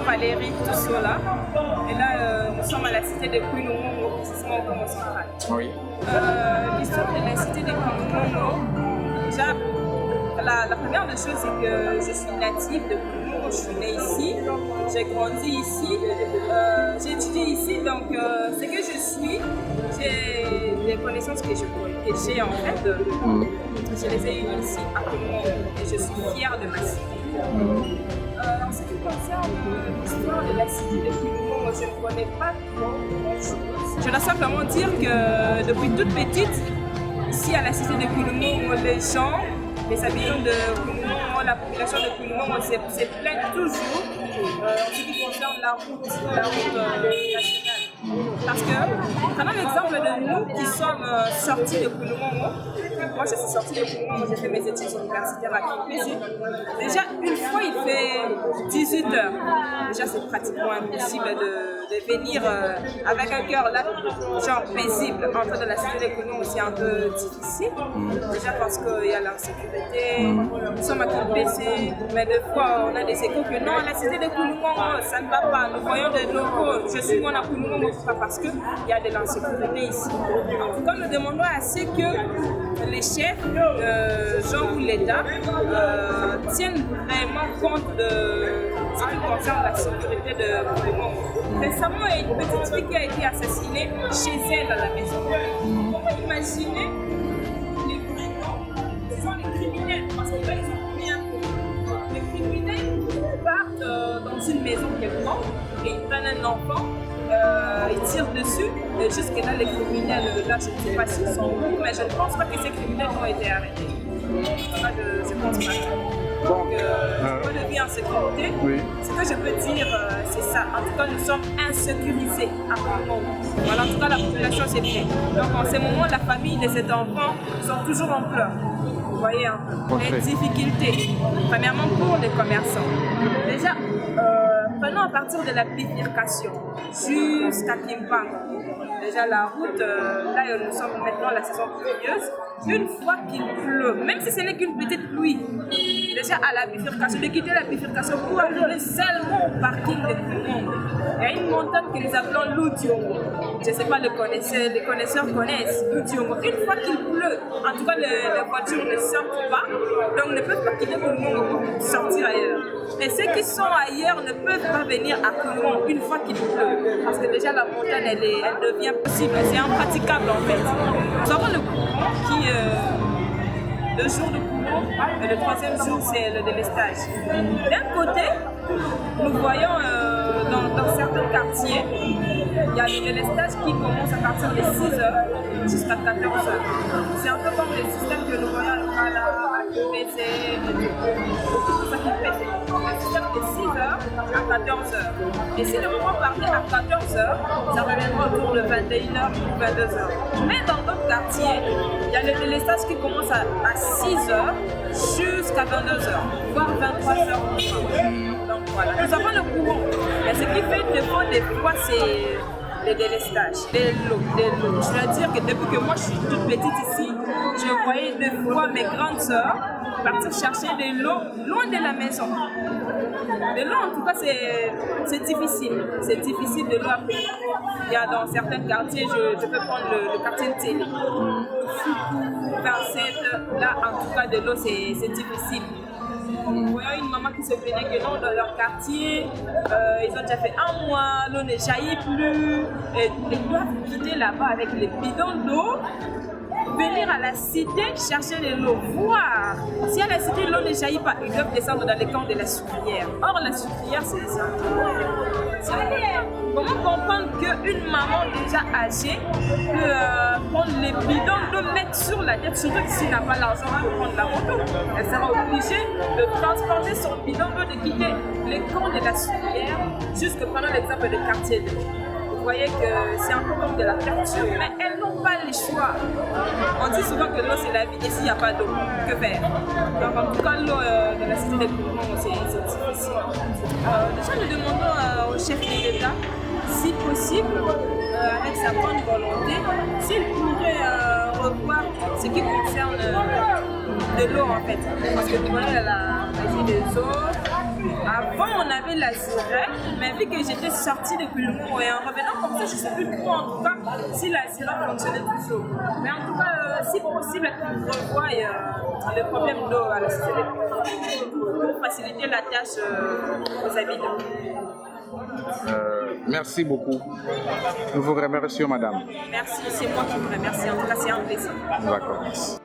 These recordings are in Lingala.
Valérie Toussola. Et là, nous sommes à la cité de Kouinoumou, précisément au Congo central. Oui. L'histoire de la cité de Kouinoumou, déjà, la première des choses, c'est que je suis native de Kouinoumou, je suis née ici, j'ai grandi ici, j'ai étudié ici, donc ce que je suis, j'ai des connaissances que j'ai en fait, je les ai eues ici à Kouinoumou et je suis fière de ma cité. En ce qui concerne l'histoire de la cité de Kouinoumou, je ne connais pas trop grand-chose. Je dois simplement dire que depuis toute petite, ici à la cité de Kouinoumou, les gens, les habitants de Kouinoumou, la population de Kouinoumou se plaignent toujours en ce qui concerne la route nationale. Parce que, prenons l'exemple de nous qui sommes sortis de Kouinoumou. Moi, je suis sortie de Kouinoumou, j'ai fait mes études universitaires à Kimpési. Déjà, une fois, il fait 18 heures. Déjà, c'est pratiquement impossible de venir avec un cœur là, genre paisible, entrer dans la cité de Kouinoumou, c'est un peu difficile. Déjà parce qu'il y a l'insécurité, nous sommes à Kimpési, mais des fois, on a des échos que non, la cité de Kouinoumou, ça ne va pas. Nous voyons des locaux, je suis moi à Kouinoumou, parce qu'il y a de l'insécurité ici. En tout cas, nous demandons à ce que les chefs, genre ou l'État, tiennent vraiment compte de ce qui concerne la sécurité de Kouinoumou. Récemment, il y a une petite fille qui a été assassinée chez elle à la maison. Comment imaginer les brigands sont les criminels? Parce que là, ils ont mis un peu. Les criminels partent dans une maison quelconque et ils prennent un enfant. Ils tirent dessus, et jusque-là, les criminels, là, je ne sais pas s'ils sont où, mais je ne pense pas que ces criminels ont été arrêtés. Là, je ne pense pas. Donc, point de vue en sécurité, ce que je peux dire, c'est ça. En tout cas, nous sommes insécurisés à Kouinoumou. Voilà, en tout cas, la population s'est plainte. Donc, en ce moment, la famille de cet enfant sont toujours en pleurs. Vous voyez, hein, les difficultés, premièrement pour les commerçants. Déjà, prenons à partir de la bifurcation jusqu'à Kimpango. Déjà la route, là nous sommes maintenant la saison pluvieuse. Une fois qu'il pleut, même si ce n'est qu'une petite pluie, déjà à la bifurcation, de quitter la bifurcation pour arriver seulement au parking de Kouinoumou. Il y a une montagne que nous appelons l'Oudiongo. Je ne sais pas, les connaisseurs connaissent l'Oudiongo. Une fois qu'il pleut, en tout cas les voitures ne sortent pas, donc ne peuvent pas quitter Kouinoumou pour sortir ailleurs. Et ceux qui sont ailleurs ne peuvent pas venir à Kouinoumou une fois qu'il pleut. Parce que déjà la montagne, elle devient possible, c'est impraticable en fait. Nous avons le courant qui, le jour de courant, et le troisième jour c'est le délestage. D'un côté, nous voyons dans certains quartiers, il y a le délestage qui commence à partir de 6h jusqu'à 14h. C'est un peu comme le système que nous voyons à Kimpési, tout ça qui fait. Le système de 6h à 14h. Et si le courant partait à 14h, ça reviendra autour de 21h ou 22h. Mais dans d'autres quartiers, il y a le délestage qui commence à 6h jusqu'à 22h, voire 23h. Donc voilà, nous avons le courant. Et ce qui fait des fois, c'est le délestage, des lots. Je dois dire que depuis que moi je suis toute petite ici, je voyais des fois mes grandes sœurs partir chercher des lots loin de la maison. De l'eau, en tout cas, c'est difficile. C'est difficile de l'eau à prendre. Il y a dans certains quartiers, je peux prendre le quartier de Télé, Foukou, 27. Là, en tout cas, de l'eau, c'est difficile. Nous voyons une maman qui se plaignait que non, dans leur quartier, ils ont déjà fait un mois, l'eau ne jaillit plus. Et ils doivent quitter là-bas avec les bidons d'eau, venir à la cité chercher de l'eau, voir si à la cité l'eau ne jaillit pas, ils doivent descendre dans les camps de la sucrière. Or la sucrière c'est ça. Comment comprendre qu'une maman déjà âgée peut prendre les bidons d'eau, mettre sur la tête, surtout que s'il n'a pas l'argent pour prendre la moto, elle sera obligée de transporter son bidon d'eau, de quitter les camps de la sucrière, jusque pendant l'exemple de quartier de vous voyez que c'est un peu comme de la torture, mais elles n'ont pas le choix. On dit souvent que l'eau c'est la vie, et s'il n'y a pas d'eau, que faire? Donc en tout cas, l'eau de la cité de Kouinoumou, c'est difficile. Déjà, nous demandons au chef de l'État, si possible, avec sa bonne volonté, s'il pourrait revoir ce qui concerne de l'eau en fait. Parce que tout le monde a la magie des eaux. Avant, on avait la Zira, mais vu que j'étais sortie de Kulmo et en revenant comme ça, je ne sais plus trop en tout cas si la Zira fonctionnait toujours. Mais en tout cas, si possible, qu'on revoie le problème d'eau à la société pour faciliter la tâche aux habitants. Merci beaucoup. Nous vous remercions, madame. Merci, c'est moi qui vous remercie. En tout cas, c'est un plaisir. D'accord, merci.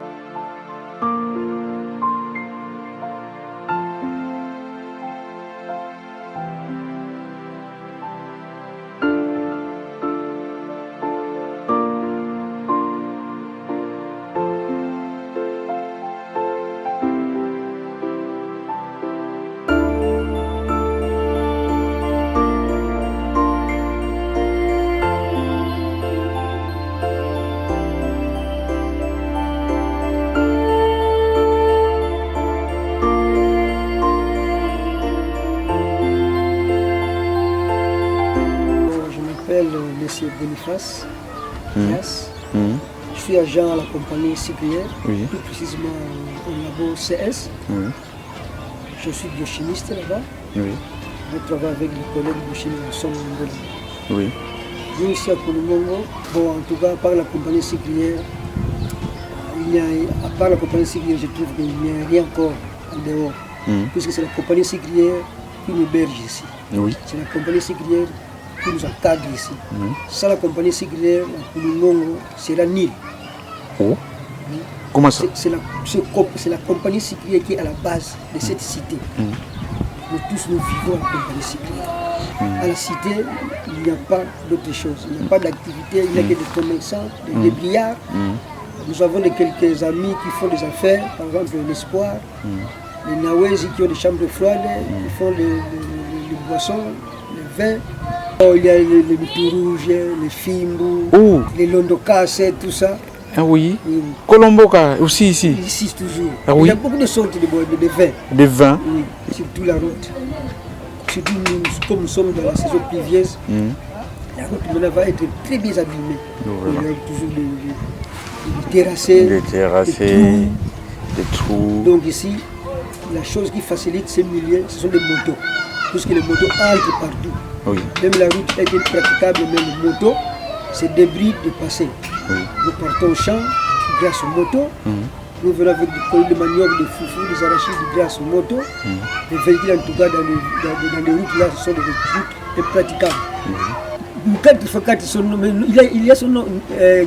Monsieur Boniface, je suis agent à la compagnie Cyclière, plus précisément au labo CS. Je suis biochimiste là-bas. Je travaille avec les collègues biochimistes ensemble. Je viens ici à Kouloumongo. Bon, en tout cas, par la compagnie Cyclière, à part la compagnie Cyclière, je trouve qu'il n'y a rien encore en dehors. Puisque c'est la compagnie Cyclière qui nous héberge ici. C'est la compagnie Cyclière qui nous encadre ici. Sans la compagnie Cyclière, c'est la Nil. Comment ça? C'est la compagnie Cyclière qui est à la base de cette cité. Nous tous nous vivons à la compagnie Cyclière. À la cité, il n'y a pas d'autre chose. Il n'y a pas d'activité, il n'y a que des commerçants, des débrouillards. Nous avons quelques amis qui font des affaires, par exemple l'Espoir, les Nawezi qui ont des chambres froides, qui font les boissons, les vins. Il y a les Mitou Rouges, les Fimbo, les Londokas, tout ça. Ah oui. Colomboka aussi ici. Ici toujours. Ah oui. Il y a beaucoup de sortes de vins. De vins. Oui, surtout la route. Surtout comme nous sommes dans la saison pluvieuse, la route maintenant va être très bien abîmée. Il y a toujours des terrassés, des trous. Donc ici, la chose qui facilite ces milieux, ce sont les motos. Puisque les motos entrent partout. Même la route est impraticable, mais les motos, c'est débris de passer. Nous partons au champ grâce aux motos. Nous venons avec des colliers de manioc, des foufous, des arachides grâce aux motos. Les véhicules, en tout cas, dans les routes là, ce sont des routes impraticables. Il y a son nom,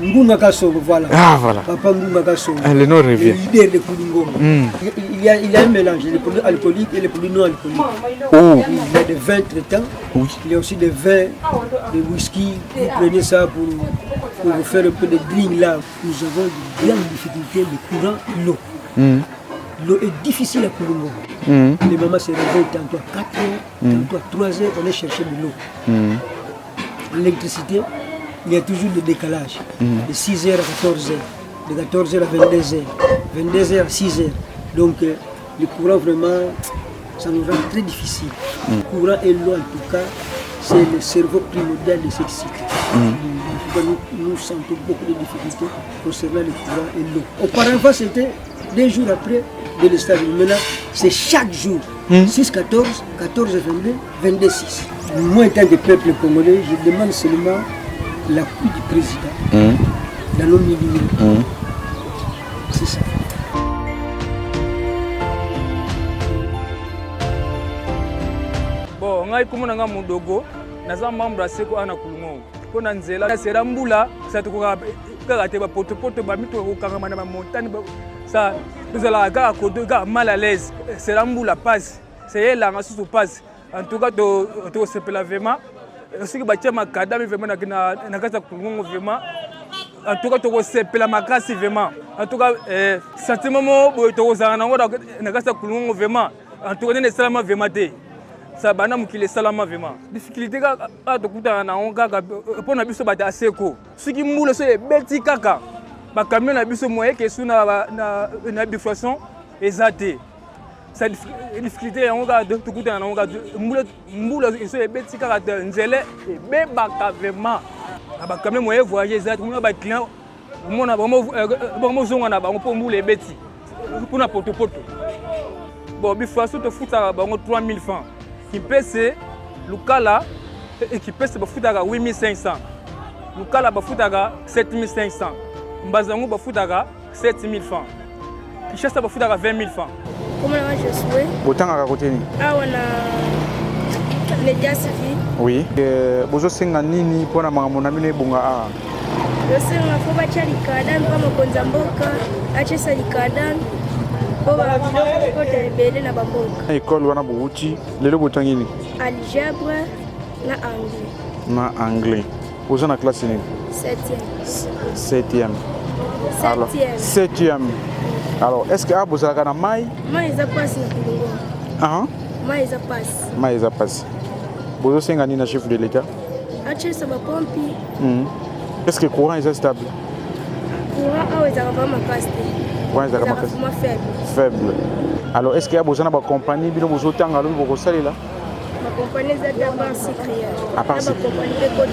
Ngunga Kassongo, voilà. Ah, voilà. Papa Ngunga Kassongo. Le nom revient. Le leader de Koulingongo. Il y a un mélange, les produits alcooliques et les produits non alcooliques. Il y a des vins traitants, il y a aussi des vins, des whisky. Vous prenez ça pour vous faire un peu de drink là. Nous avons de grandes difficultés de courant, l'eau. L'eau est difficile à Koulingongo. Les mamans se réveillent tantôt à 4 heures, tantôt à 3 heures, on est chercher de l'eau. L'électricité, il y a toujours des décalages, de 6h à 14h, de 14h à 22h, 22h à 6h. Donc le courant vraiment, ça nous rend très difficile. Le courant et l'eau en tout cas, c'est le cerveau primordial de cette cycle. Nous sentons beaucoup de difficultés concernant le courant et l'eau. Auparavant c'était 2 jours après de l'estage. Maintenant c'est chaque jour, 6-14, 14-22, 22-6. Moi, étant que peuple congolais, je demande seulement l'appui du président dans nos milieux. C'est ça. Bon, ngai komona nga mudogo, naza membre ya seko ana kulungo. Pona nzela sera mbula, sa tukoka kaka te ba poto ba mito ko kanga mana ba montagne ba sa tuzala kaka kodo ka mal à l'aise. Sera mbula passe. C'est là nga susu passe. En tout cas, tu sepela vraiment. Ce qui bâtit ma cadavre vraiment na kasa kulungo vraiment. En tout cas, tu sepela ma casse vraiment. En tout cas, sentiment mo tu zana na kasa kulungo vraiment. En tout cas, ne salama vraiment te. Ça bana mukile salama vraiment. Difficulté ka to kuta na onka ka pona biso bata seko. Ce qui moule so e beti kaka. Ba camion na biso moye ke suna na bifroison ezate. Ça difficulté on ga to kuta na onka moule so e beti kaka nzele e be baka vraiment. Ba camion moye voyager ezate mona ba client mona vraiment zonga na ba on peut moule e beti. Pour na poto. bon bifraction tofutaka bango 3000 francs kipese lukala ekipese bafutaka 8500 lukala bafutaka 7500 mbazango bafutaka 7000 francs Kinshasa bafutaka 20 000 francs. Comment je souhaite Botanga côté ni. Ah on a l'état civil. Oui. Bozo senga nini pona makambo na mine bunga a. Je sais on a faut bacha likadan kama konza mboka achesa likadan boba kote bele na bamboka. École wana buuti lelo botangi ni. Algèbre na anglais. Na anglais. Bozo na classe ni. 7e. Alors 7e. Alors est-ce que aboza kana mai? Mai za passe na kulungo. Ah. Mai za passe. Mais ça passe. Bozo senga ni na chef de l'état. Achesa ba pompi. Est-ce que le courant est stable? Courant a vraiment casse. Ouais, ça commence faible. Alors est-ce qu'il y a besoin de compagnie bino bozo tanga lo boko salela? Ma compagnie za d'abord cyprien. À part ma compagnie de Côte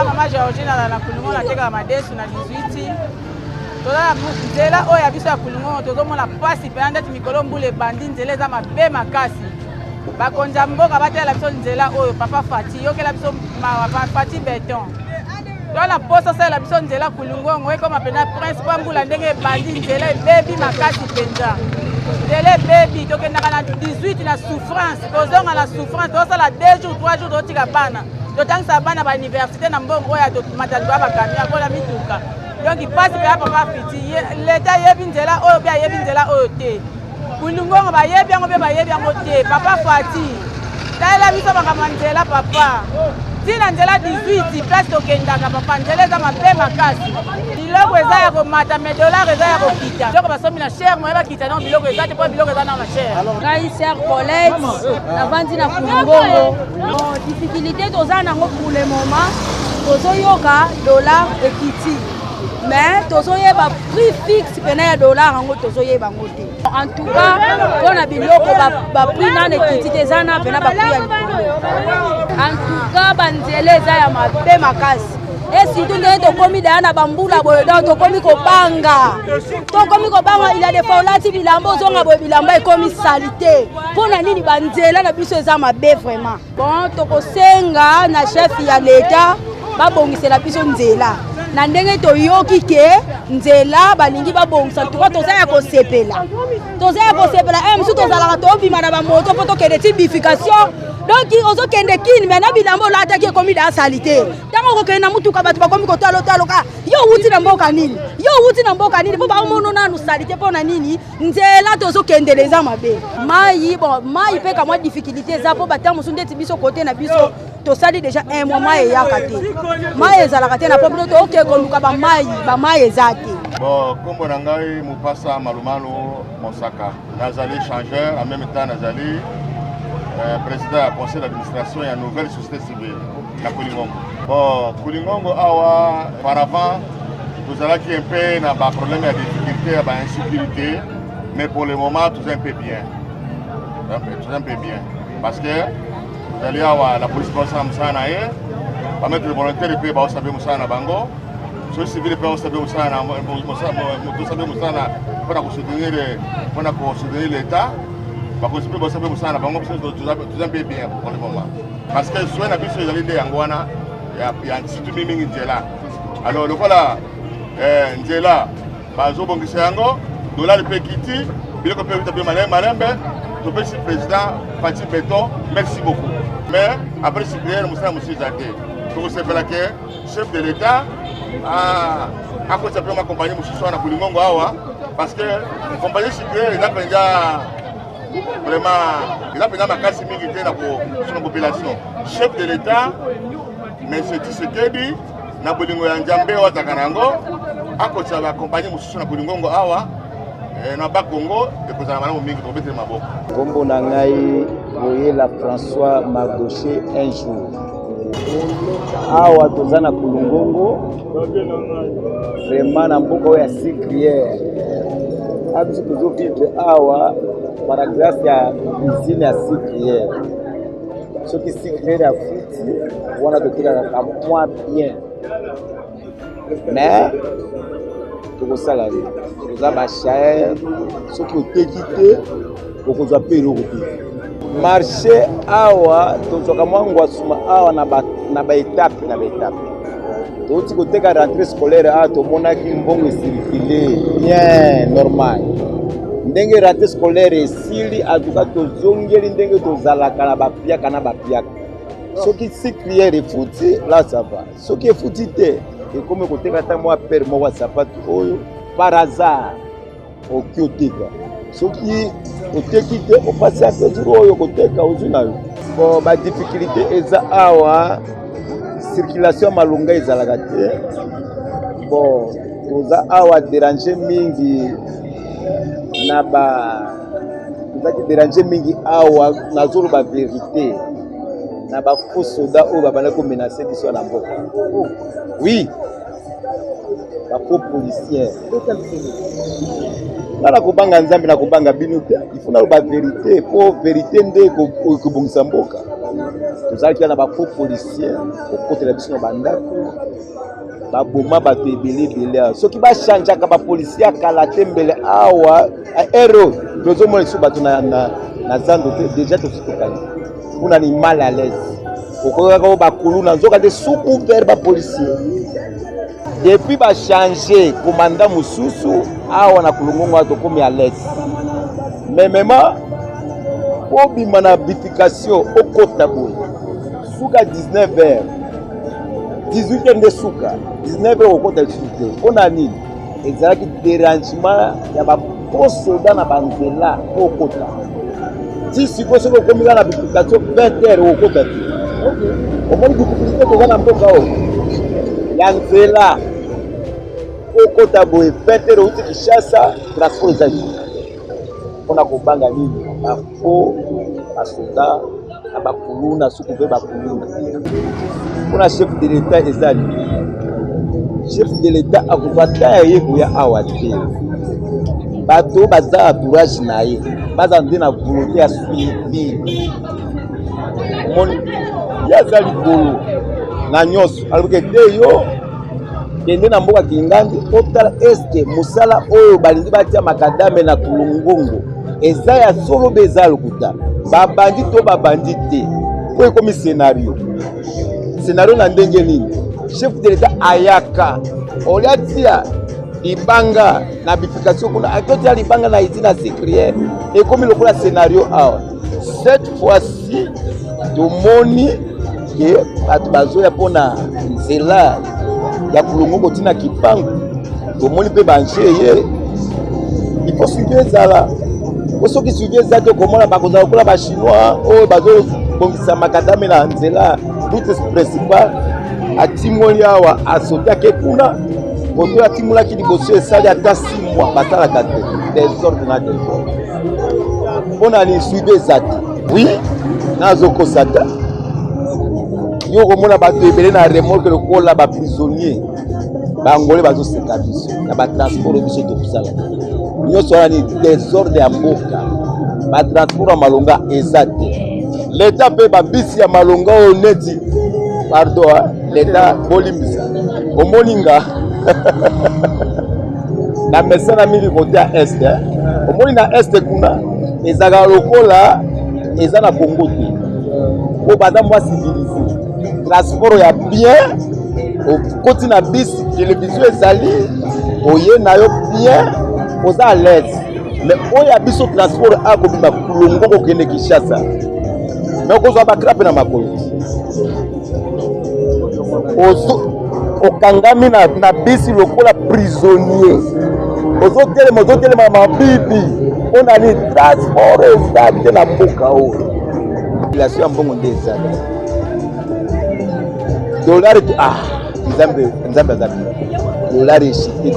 Maman Georgine na kulungo na teka madesu na 18 tola nzela oyo ya biso ya kulungo tozomona pasi pe ndati mikolo mbule bandi nzela eza mabe makasi bakonza mboka batela biso nzela oyo papa Fati yokela biso papa Fati beton tola posa sala biso nzela kulungo ngoe koma pena prince pa mbula ndenge bandi nzela bebi makasi penza nzela bebi tokendaka na 18 na souffrance tozonga na souffrance tosala 2 jours 3 jours totika bana totangisa bana ba université na mbongo oyo matatu bakami akola mituka donc ipasi pe papa Fiti leta yebi nzela oyo pe yebi nzela oyo te kulungongo bayebi yango pe bayebi yango te papa Fati taela biso bakama nzela papa tina nzela 18 place tokendaka papa nzela eza mabe makasi biloko eza ya komata me dollar eza ya kokita biloko basomi na cher moye bakita non biloko eza te mpo biloko eza nao na cher ngai ser Colette navandi na kulungongo bon difficulté toza nango pour le moment tozoyoka dollar ekiti mais tozoyeba prix fixe pena ya dollar yango tozoyeba yango te en tout cas mpona biloko baprix nano ekiti te eza na pena baprix ya likolo en tout cas banzela eza ya mabe makasi esitu ndenge tokomi daya na bambula boye donc tokomi kobanga il a des fois olati bilamba ozonga boye bilamba ekomi salite mpona nini banzela na biso eza mabe vraiment bon tokosenga na chef ya leta babongisela biso nzela na ndenge toyoki ke nzela balingi babongisa tuka toza ya kosepela misu tozalaka tobima na bamoto mpo tokende ti bification donc ozokende kini me na bilamba olataki ekomi da salite ntango okokende na mutuka bato bakomi kotaloka yo wuti na mboka nini mpo baomona nanu salite mpo na nini nzela tozokendela eza mabe mai mpe kamwa difficulté eza mpo bata mosu ndeti biso kote na biso tosali déjà un mois mai eyaka te mai ezalaka te na po bino tooke koluka bamai eza te bon kombo na ngai Mupasa Malumalu Mosaka nazali changeur en même temps nazali président du conseil d'administration et la nouvelle société civile na Kulingongo. Bon, Kulingongo awa auparavant nous allons un peu dans des problèmes de difficulté, d'insécurité, mais pour le moment tout est un peu bien. Tout est un peu bien. Parce que nous allons avoir la police pour ça pas mettre les volontaires de paix pour savoir ça na bango. Les civils pour savoir ça na pour soutenir l'État. Parce que nous savons que tout est bien pour le moment. Parce que si on a vu ce que il y a un site mimi Nzela. Alors le voilà, Nzela, bazo bongisi yango, dollar peut quitter, biloko peut taper malembe, to peut si président Fati Beton, merci beaucoup. Mais après si prière Moussa Zate, pour se faire que chef de l'État a côté de ma compagnie Moussa na Kulingongo awa parce que compagnie supérieure il a déjà vraiment il a pris ma casse militaire pour son population. Chef de l'État, mais c'est Tshisekedi na bolingo ya Nzambe wa Takanango akotsa ba accompagner mususu na bolingo awa na ba Congo de kozala malamu mingi to betre maboko. Kombo na ngai Boyela François Mardoché un jour. Awa tozana kulungongo vraiment na mboka ya Sikrière. Abiso tozo vivre awa par la grâce ya usine ya Sikrière. Ce qui Sikrière a foutu, on a doté la moins bien. Mais tout ça là, nous avons cher, ce qui ont équité, pour qu'on soit payé le marché awa, tout ça comme on suma awa na ba étape. Tout ce côté la rentrée scolaire a tout mon aki mbongo circulé bien normal. Ndenge rentrée scolaire esili atuka tozongeli ndenge tozalaka na bapiaka na bapiaka. Ce qui Sikrière est foutu, là ça va. Ce qui est foutu, et comme côté quand moi père moi sapato oyo par hasard au Kyoteka. Ce qui au tekite au passé à toujours oyo côté ka ozuna. Bon ba difficulté eza awa circulation malunga ezalaka te. Bon oza awa déranger mingi na ba oza déranger mingi awa na zolo ba vérité. Na ba faux soldats oyo babana ko menacer biso na mboka. Oui. Ba faux policiers. Nala kubanga Nzambe na kubanga bino te. Il faut na ba vérité, pour vérité nde ko bongisa mboka. Tozaki na ba faux policiers, ko kotela biso na bandako. Ba boma ba tebele. Soki ba changer ka ba policiers kala tembele awa, héros. Tozo mo iso bato na zando déjà to sikokali. On a mal à l'aise. Pourquoi bakulu na nzoka de sous couvert ba policier. Depuis ba changer commandant mususu awa na kulungongo ato komi à l'aise. Mais même pour bima na bification au kota boy. Suka 19h. 18h de suka. 19h au kota suka. On a ni ezalaki dérangement ya ba soda na banzela au kota. Si si vous avez commis la publication 20h au côté. Au moins vous pouvez vous en mboka o. Yanzela au côté boy 20h au Kinshasa transport za. On a kubanga nini? Afo asoda abakuluna sukuve bakuluna. On a chef de l'État ezali. Chef de l'État akuvata yego ya awate. Bato baza entourage na ye. Baza ndena volonté à suivi. Mon yazali bolo na nyos alors que yo kende na mboka kingandi otala eske musala oyo balindi batia makadame na kulungongo eza ya solo beza lokuta babandi to babandi te ko komi scénario na ndenge nini chef de l'État ayaka oliatia libanga na bification kuna akoti libanga na itina Sikrière et comme le scénario awa cette fois-ci tomoni que atubazo ya pona nzela ya kulungongo tina kipangu tomoni pe bancheye il faut suivre ça oso ki suivre ça to komona bakoza kola ba chinois o bazo bongisa makadame na nzela route principale atimoli awa asota ke kuna Koto ya timula ki liboso esali ata 6 mois basalaka te desordre na désordre. Mpona ni suive zate. Oui, nazokosa te. Yo komona bato ebele na remorque lokola ba prisonnier. Bangole bazoseka biso na ba transport biso tokosala. Nyonso wana ni désordre ya mboka. Ba transport ya malonga eza te. L'État pe ba bisi ya malonga oneti. Pardon, l'État bolimbisa. Omoninga na mesana mili côté à est omoni na est kuna ezaka lokola eza na Congo te ko banda mwa civilisé transport ya bien okoti na bis télévision ezali oye na yo bien oza à l'aise mais oya biso transport akobima kulongo kokende Kinshasa mais okozwa bakrape na makolo okangami na bisi lokola prisonnier ozotelema mabibi On a les transports exacts na mboka oyo. Population ya mbongo nde ezali. Dollar nzambe azabi. Dollar eshité.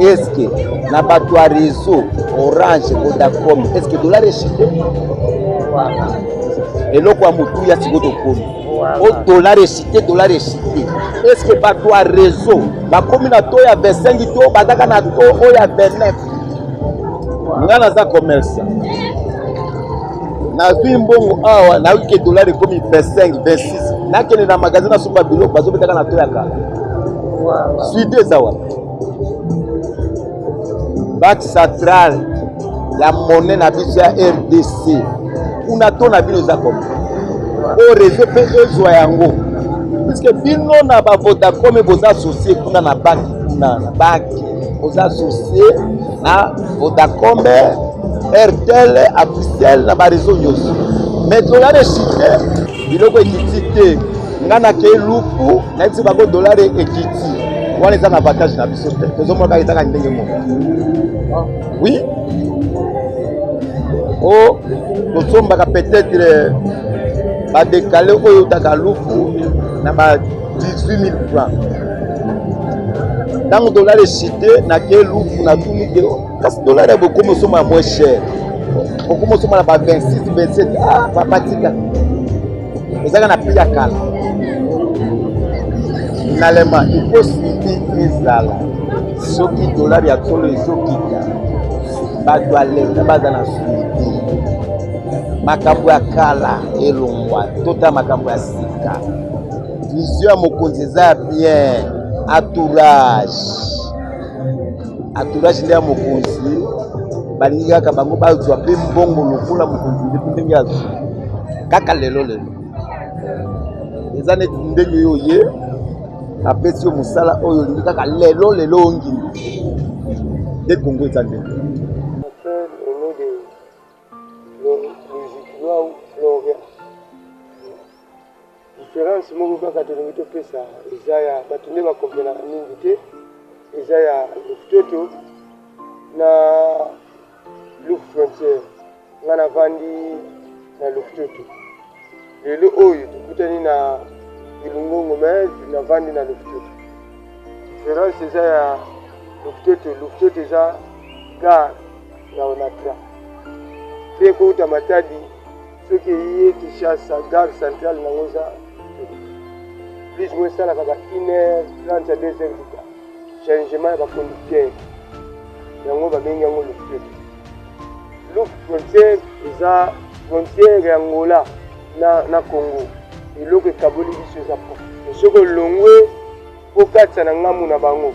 Est-ce que na bato ya réseau Orange Vodacom, est-ce que dollar eshité? Eloko ya motu ya sikoyo tokomi. O dollar eshité. Est-ce que bato ya réseau bakomi na to ya 25 to bataka na to oyo ya 29? Nga naza commerçant. Nazwi mbongo awa na wiki dollar ekomi 25, 26. Nakende na magasin na sumba biloko bazobetaka na to ya kala. Suite zawa. Banque centrale ya monnaie na biso ya RDC. Kuna to na bino za comme. O réseau pe ezwa yango. Puisque bino na ba Vodacom boza associé kuna na banque kuna na banque. Boza associé na Vodacom, Airtel, Africell na ba réseau nyonso. Mais dollar eshité biloko ekiti ngana ke lupu na tsi bango dollar ekiti. Wana eza na avantage na biso te. Tozomona ka ezaka ndenge moko. Oui. Oh, tosombaka peut-être ba décalé oyo taka lupu na ba 18 000 francs. Dans le dollar eshité na ke lupu na tuni de kasi dollar est beaucoup moins cher. Beaucoup moins ba 26, 27. Ah, papa tika. Ezaka na prix ya kala. Finalement, il faut suivre ezala. Soki dollar ya solo ezokita. Bato alenda baza na suivi. Makambo ya kala elongwa. Tota makambo ya sika. Vision ya mokonzi eza bien. Entourage nde ya mokonzi. Balingi kaka bango bazwa mpe mbongo lokola mokonzi nde ndenge azwa. Kaka lelo. Eza neti ndenge yo ye. Apesi yo musala oyo olingi kaka lelo ongindi. Nde Congo eza ndenge. Au nom de Louis Gloria. Différence moko kaka tolingi topesa eza ya bato nde bakompena mingi te. Eza ya Luftoto na Luf Frontière. Nga navandi na Luftoto. Lelo oyo tokutani na Ilungongo mais navandi na Luftoto. Différence eza ya Luftoto eza gare na Onatra. Pe kouta Matadi soki ye Kinshasa gare centrale na ngoza plus ou moins ça la 1h30 à 2h du temps. Changement ya ba conducteur. Yango ba bengi yango Luftoto. Luf Frontière eza frontière ya Angola na Congo. Eloko ekaboli biso eza po. Soko longwe okatsa na ngamu na bango.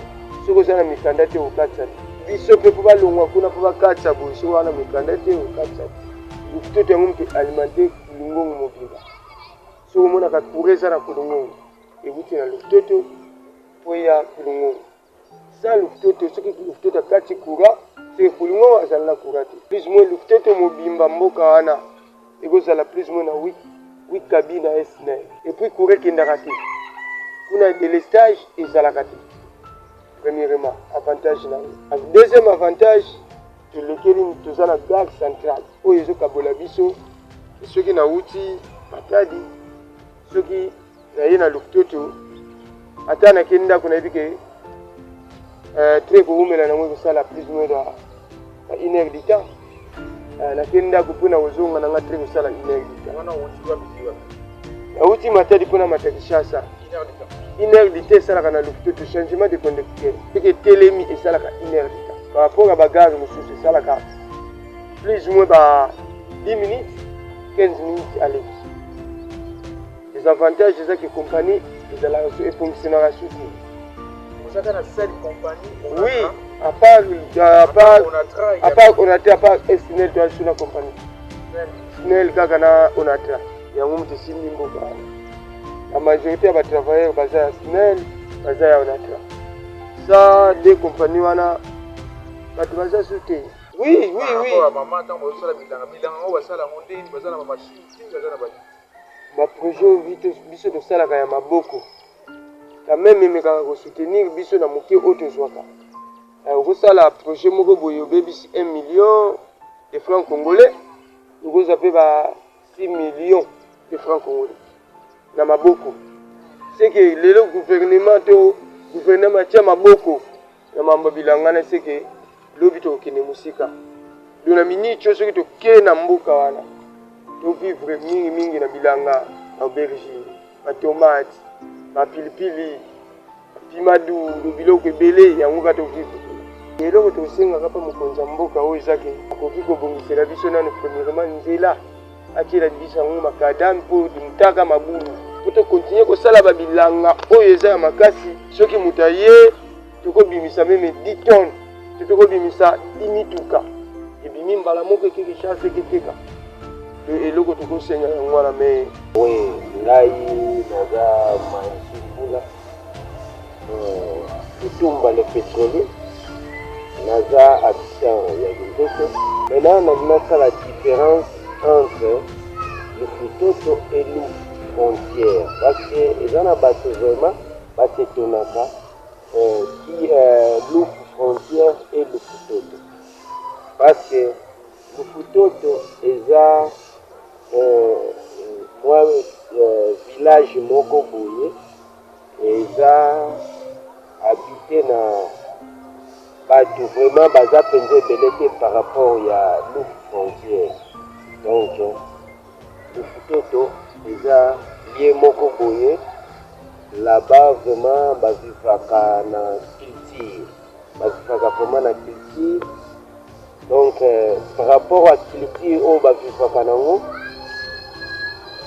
Soko sana mikanda te okatsa. Biso pe po balongwa kuna po bakatsa bo so wana mikanda te okatsa. Luftoto yango mpe alimenter Kulungongo mobimba. Soko mona ka kureza na Kulungongo. Ebuti na Luftoto po ya Kulungongo. Sa Luftoto soki Luftoto kati kura, c'est Kulungongo azala na kura te. Plus moi Luftoto mobimba mboka wana. Ekozala plus moi na 8 cabines à SNEL. Et puis courir qui n'a raté. On a des délestage et ça l'a raté. Premièrement, avantage là. Deuxième avantage, c'est lequel nous avons la gare centrale. Où ils ont kabola biso, ceux qui n'ont outil, Matadi, ceux qui n'ont Luftoto. Attends, na kenda qu'on a dit que très beau mais la nango ça la plus ou moins à 1 heure du temps. Na kenda kupuna wazunga na ngatre kusala 1 heure du temps. Wana uchiwa biziwa. Auti Matadi pona Kinshasa. 1 heure du temps ça la Luftoto changement de conducteur. C'est que Telemi et ça la 1 heure du temps. Par rapport à bagage monsieur ça la plus ou moins 10 minutes, 15 minutes à l'aise. Les avantages c'est ça que compagnie de la fonctionner à soutenir. Vous avez une seule compagnie? Oui, à part SNEL tu as sur la compagnie. SNEL Gagana Onatra. Il y a un moment de signer Mboka. La majorité va travailler basé à SNEL, basé à Onatra. Ça, des compagnies wana, va basé à soutenir. Oui. Maman, quand vous avez la machine, ma projet biso de sala kaya maboko. Quand même me ka soutenir biso na moke auto zwaka. okosala projet moko boye obebisi 1 million de francs congolais, okozape ba 6 millions de francs congolais na maboko. C'est que le gouvernement tia maboko na mamba bilangana, c'est que lobi to kene musika dona mini choso ki to ke na mboka wana to vivre mingi na bilanga, aubergine, ba tomate, ba pilipili, pimadu, do biloko ebele yango ka to vivre. Eloko to senga kapa mokonza mboka oyo ezaki akoki kobongisela biso nano premièrement nzela akila biso ngo makadam po dimtaka mabulu po to continuer kosala babilanga oyo eza ya makasi. Soki mutaye tokobimisa meme 10 tonnes, tokobimisa 10 mituka ebimi mbala moko ekiki charge keteka eloko tokosenga yango wana. Me we ngai naza mansifula kutumba le pétrolier naza habitant ya Kinshasa. Maintenant on a la différence entre le Futoto et le frontière parce que ils en a battu vraiment parce que tonaka qui le frontière et le Futoto parce que le Futoto eza moi village moko boye eza habité na batu vraiment baza penze belete par rapport à l'autre frontière. Donc le Futoto eza lié moko boye là-bas vraiment bazivaka na culture, bazivaka vraiment na culture. Donc par rapport à culture oyo bazivaka nango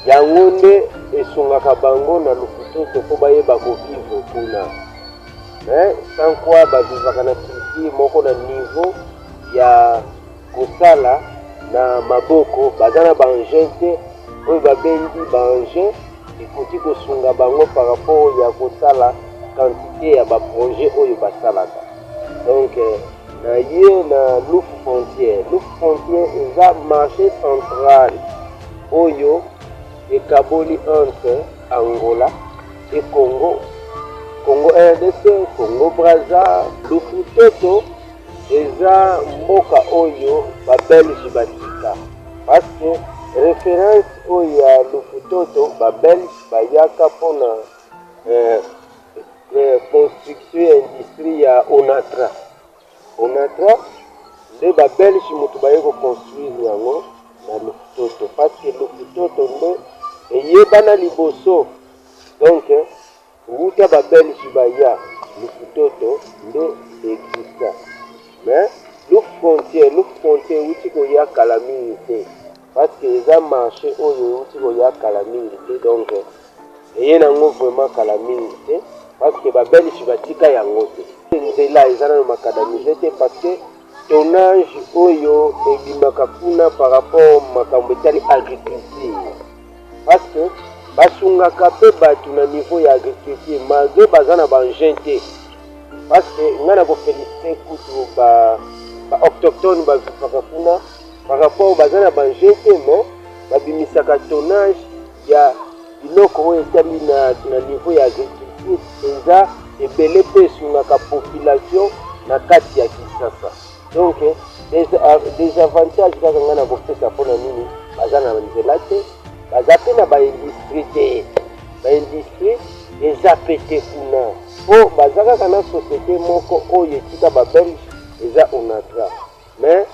yango nde esungaka bango na Futoto po bayeba kovivre kuna. Sans quoi bazivaka na culture moko na niveau ya kosala na maboko baza na baengin te oyo babendi baengin ekoki kosunga bango par rapport ya kosala quantité ya baprojet oyo basalaka. Donc na ye na Lufu Frontière eza marché central oyo ekaboli entre Angola et Congo RDC, Congo Brazza. Le Futoto eza mboka oyo ba Belge batika parce que référence oyo ya le Futoto ba Belge bayaka pona construction et industrie ya Onatra nde ba Belge mutu bayeko construire yango na le Futoto parce que le Futoto nde eyebana liboso. Donc wuta ba Belge baya le Futoto nde exista. Mais le frontière wuti ko ya calamité parce que eza marché oyo wuti ko ya calamité. Donc eye nango vraiment calamité parce que ba Belge batika yango te nzela eza na makadamize te parce que tonnage oyo ebimaka kuna par rapport makambo etali agriculture parce que basungaka pe batu na niveau ya agriculture malgré baza na baengin te parce que nga na kofélicité kutu ba autochtone bavivaka kuna par rapport baza na baengin te mais babimisaka tonnage ya biloko oyo etali na niveau ya agriculture eza ebele mpe esungaka population na kati ya Kinshasa. Donc des avantages kaka nga na kopesa mpona nini baza na nzela te baza pe na baindustrie te baindustrie eza pete kuna po baza kaka na société moko oyo etika babelge eza Onatra. Mais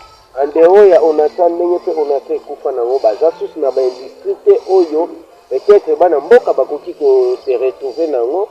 andeo ya Onatra ndenge mpe Onatra ekufa nango baza susu na baindustrie te oyo peut-être bana mboka bakoki ko se retrouver nango.